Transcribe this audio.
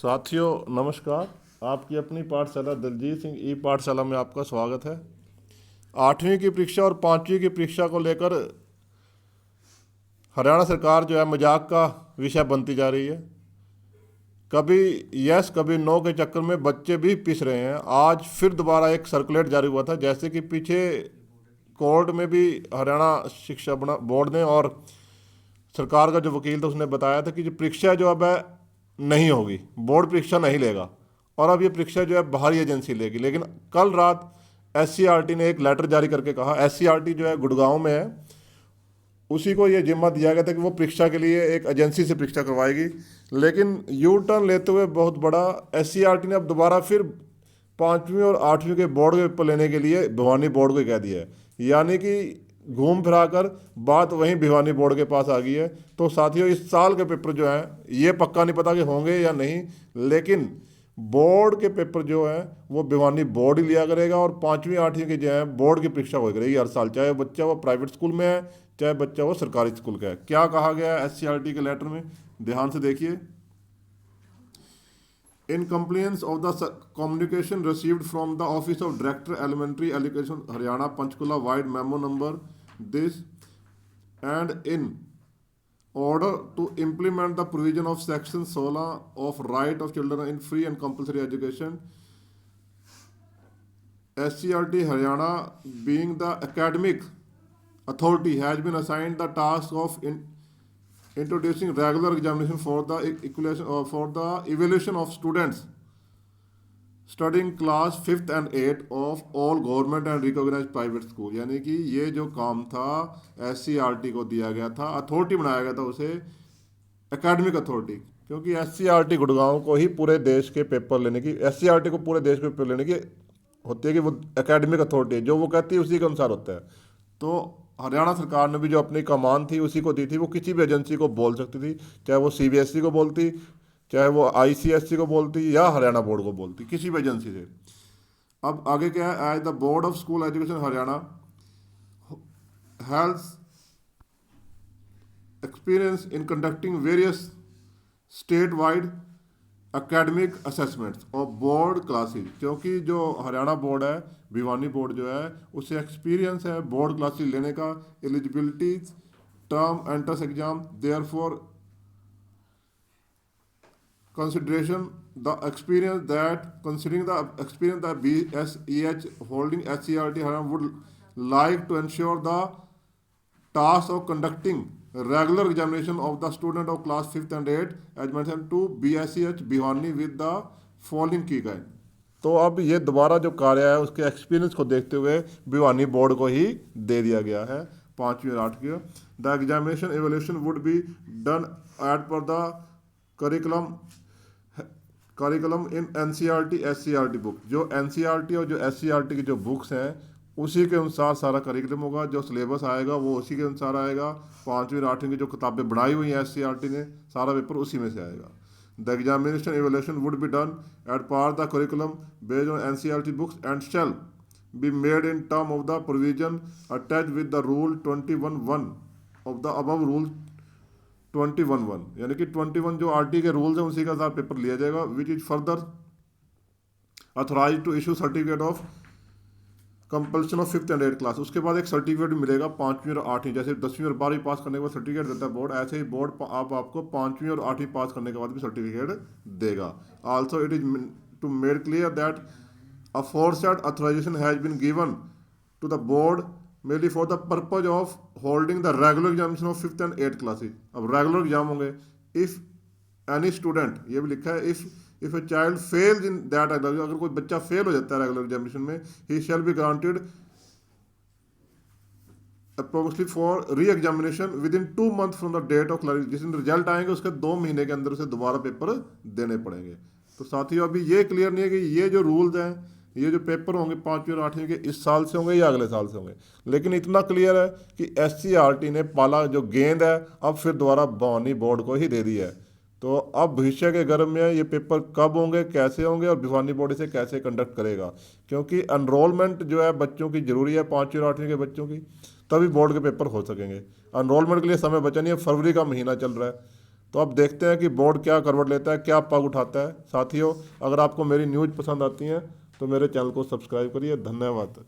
साथियों नमस्कार। आपकी अपनी पाठशाला दलजीत सिंह ई पाठशाला में आपका स्वागत है। 8वीं की परीक्षा और 5वीं की परीक्षा को लेकर हरियाणा सरकार जो है मजाक का विषय बनती जा रही है। कभी यस कभी नो के चक्कर में बच्चे भी पिस रहे हैं। आज फिर दोबारा एक सर्कुलेट जारी हुआ था, जैसे कि पीछे कोर्ट में भी हरियाणा शिक्षा बोर्ड ने और सरकार का जो वकील था उसने बताया था कि जो परीक्षा जो अब है नहीं होगी, बोर्ड परीक्षा नहीं लेगा और अब ये परीक्षा जो है बाहरी एजेंसी लेगी। लेकिन कल रात एससीईआरटी ने एक लेटर जारी करके कहा, एससीईआरटी जो है गुड़गांव में है, उसी को ये जिम्मा दिया गया था कि वो परीक्षा के लिए एक एजेंसी से परीक्षा करवाएगी। लेकिन यू टर्न लेते हुए बहुत बड़ा एससीईआरटी ने अब दोबारा फिर 5वीं और 8वीं के बोर्ड के पेपर लेने के लिए भिवानी बोर्ड को कह दिया है। यानी कि घूम फिरा कर बात वहीं भिवानी बोर्ड के पास आ गई है। तो साथियों इस साल के पेपर जो हैं ये पक्का नहीं पता कि होंगे या नहीं, लेकिन बोर्ड के पेपर जो हैं वो भिवानी बोर्ड ही लिया करेगा और 5वीं 8वीं के जो है बोर्ड की परीक्षा हो करेगी हर साल, चाहे बच्चा वो प्राइवेट स्कूल में है चाहे बच्चा वो सरकारी स्कूल का है। क्या कहा गया है एससीईआरटी के लेटर में, ध्यान से देखिए। In compliance of the communication received from the Office of Director Elementary Education Haryana Panchkula wide memo number this, and in order to implement the provision of section 16 of right of children in free and compulsory education, SCRT Haryana being the academic authority has been assigned the task of introducing regular examination for the evaluation of students studying class 5th and 8th of all government and recognized private school। यानी कि ये जो काम था SCERT को दिया गया था, अथॉरिटी बनाया गया था उसे एकेडमिक अथॉरिटी, क्योंकि एससीईआरटी गुड़गांव को ही पूरे देश के पेपर लेने की, एससीईआरटी को पूरे देश के पेपर लेने की होती है कि वो एकेडमिक अथॉरिटी है, जो वो कहती है उसी के अनुसार होता है। तो हरियाणा सरकार ने भी जो अपनी कमान थी उसी को दी थी, वो किसी भी एजेंसी को बोल सकती थी, चाहे वो सीबीएसई को बोलती, चाहे वो आईसीएसई को बोलती या हरियाणा बोर्ड को बोलती, किसी भी एजेंसी से। अब आगे क्या है, as the board of school education Haryana has experience in conducting various state wide academic assessments और बोर्ड क्लासेज, क्योंकि जो हरियाणा बोर्ड है, भिवानी बोर्ड जो है, उसे एक्सपीरियंस है बोर्ड क्लासेज लेने का, eligibility term entrance exam, there for consideration the experience that considering the experience that BSEH holding SCRT Haryana would like to ensure the task of conducting regular examination of the student of class 5th and 8th as mentioned to BSEH Bhiwani with the following key guide। तो अब ये दोबारा जो कार्य है उसके experience को देखते हुए भिवानी बोर्ड को ही दे दिया गया है 5वीं और 8वीं। The examination evaluation would be done at per the curriculum in NCERT SCERT book, जो एनसीईआरटी और जो एससीईआरटी की जो बुक्स हैं उसी के अनुसार सारा करिकुलम होगा, जो सिलेबस आएगा वो उसी के अनुसार आएगा। 5वीं और 8वीं की जो किताबें बनाई हुई हैं एससीईआरटी ने, सारा पेपर उसी में से आएगा। The examination evaluation would be done at par the curriculum based on NCERT books and shall be made in term of the provision attach with the rule 21(1) of the above rule 21(1), यानी कि 21 जो RT के rules हैं उसी का साथ paper लिया जाएगा। Which is further authorise to issue certificate of compulsion of 5th and 8th class. उसके बाद एक सर्टिफिकेट भी मिलेगा 5वीं और 8वीं, जैसे 10वीं और 12वीं पास करने के बाद सर्टिफिकेट देता है बोर्ड, ऐसे ही बोर्ड आपको 5वीं और 8वीं पास करने के बाद भी सर्टिफिकेट देगा। Also it is to made clear that aforesaid authorization has been given to the board merely for the purpose of holding the regular examination of 5th and 8th classes। अब रेगुलर एग्जाम होंगे। If any student, ये भी लिखा है, if a child fails in that, अगर कोई बच्चा fail हो जाता है रेगुलर एग्जामिनेशन में, he shall be granted approximately for re examination within 2 months from the date of clarification. जिस दिन रिजल्ट आएंगे उसके 2 महीने के अंदर उसे दोबारा पेपर देने पड़ेंगे। तो साथियों अभी ये क्लियर नहीं है कि ये जो रूल्स हैं, ये जो पेपर होंगे 5वीं और 8वीं के इस साल से होंगे या अगले साल से होंगे, लेकिन इतना क्लियर है कि एससीईआरटी ने पाला जो गेंद है अब फिर दोबारा भिवानी बोर्ड को ही दे दी है। तो अब भविष्य के गर्भ में ये पेपर कब होंगे, कैसे होंगे और भिवानी बोर्ड इसे कैसे कंडक्ट करेगा, क्योंकि एनरोलमेंट जो है बच्चों की ज़रूरी है 5वीं और 8वीं के बच्चों की, तभी बोर्ड के पेपर हो सकेंगे। एनरोलमेंट के लिए समय बचा नहीं है, फरवरी का महीना चल रहा है, तो अब देखते हैं कि बोर्ड क्या करवट लेता है, क्या पग उठाता है। साथियों, अगर आपको मेरी न्यूज़ पसंद आती हैं तो मेरे चैनल को सब्सक्राइब करिए। धन्यवाद।